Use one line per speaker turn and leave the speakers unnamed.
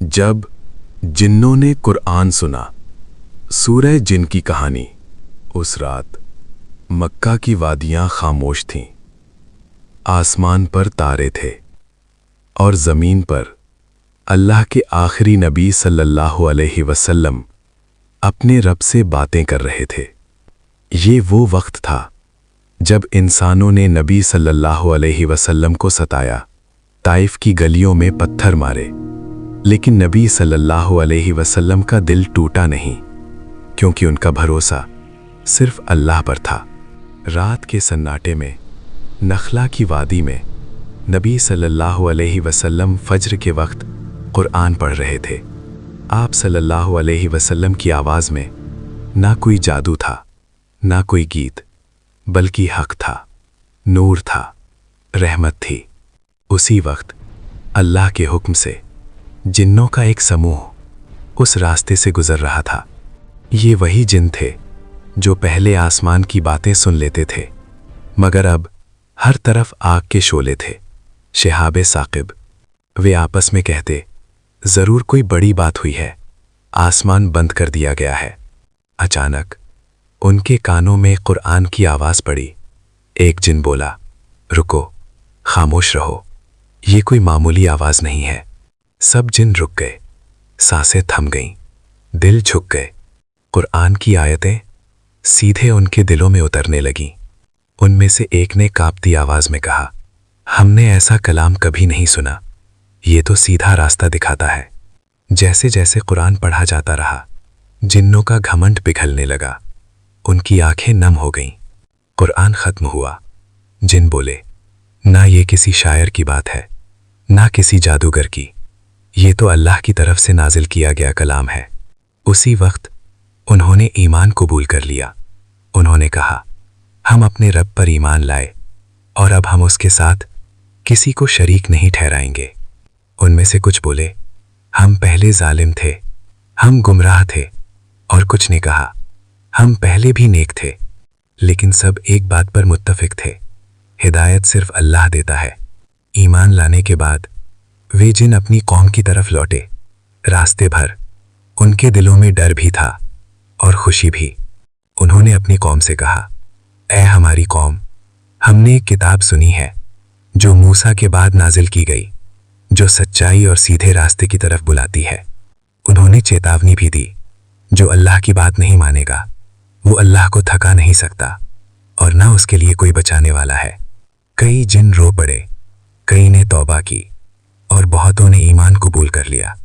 जब जिन्नों ने कुरान सुना। सूरह जिन की कहानी। उस रात मक्का की वादियां खामोश थीं। आसमान पर तारे थे और ज़मीन पर अल्लाह के आखिरी नबी सल्लल्लाहु अलैहि वसल्लम अपने रब से बातें कर रहे थे। ये वो वक्त था जब इंसानों ने नबी सल्लल्लाहु अलैहि वसल्लम को सताया, ताइफ की गलियों में पत्थर मारे, लेकिन नबी सल्लल्लाहु अलैहि वसल्लम का दिल टूटा नहीं, क्योंकि उनका भरोसा सिर्फ अल्लाह पर था। रात के सन्नाटे में नखला की वादी में नबी सल्लल्लाहु अलैहि वसल्लम फज्र के वक्त कुरान पढ़ रहे थे। आप सल्लल्लाहु अलैहि वसल्लम की आवाज़ में ना कोई जादू था, ना कोई गीत, बल्कि हक था, नूर था, रहमत थी। उसी वक्त अल्लाह के हुक्म से जिन्नों का एक समूह उस रास्ते से गुजर रहा था। ये वही जिन थे जो पहले आसमान की बातें सुन लेते थे, मगर अब हर तरफ आग के शोले थे, शिहाबे साकिब। वे आपस में कहते, ज़रूर कोई बड़ी बात हुई है, आसमान बंद कर दिया गया है। अचानक उनके कानों में कुरान की आवाज़ पड़ी। एक जिन बोला, रुको, खामोश रहो, ये कोई मामूली आवाज़ नहीं है। सब जिन रुक गए, सांसें थम गईं, दिल झुक गए। कुरान की आयतें सीधे उनके दिलों में उतरने लगीं। उनमें से एक ने कांपती आवाज़ में कहा, हमने ऐसा कलाम कभी नहीं सुना, ये तो सीधा रास्ता दिखाता है। जैसे जैसे कुरान पढ़ा जाता रहा, जिन्नों का घमंड पिघलने लगा, उनकी आंखें नम हो गईं। कुरान ख़त्म हुआ। जिन बोले, ना ये किसी शायर की बात है, ना किसी जादूगर की, ये तो अल्लाह की तरफ से नाजिल किया गया कलाम है। उसी वक्त उन्होंने ईमान कबूल कर लिया। उन्होंने कहा, हम अपने रब पर ईमान लाए और अब हम उसके साथ किसी को शरीक नहीं ठहराएंगे। उनमें से कुछ बोले, हम पहले जालिम थे, हम गुमराह थे, और कुछ ने कहा, हम पहले भी नेक थे। लेकिन सब एक बात पर मुत्तफिक थे, हिदायत सिर्फ अल्लाह देता है। ईमान लाने के बाद वे जिन अपनी कौम की तरफ लौटे। रास्ते भर उनके दिलों में डर भी था और खुशी भी। उन्होंने अपनी कौम से कहा, ऐ हमारी कौम, हमने एक किताब सुनी है जो मूसा के बाद नाजिल की गई, जो सच्चाई और सीधे रास्ते की तरफ बुलाती है। उन्होंने चेतावनी भी दी, जो अल्लाह की बात नहीं मानेगा वो अल्लाह को थका नहीं सकता और ना उसके लिए कोई बचाने वाला है। कई जिन रो पड़े, कई ने तौबा की और बहुतों ने ईमान कबूल कर लिया।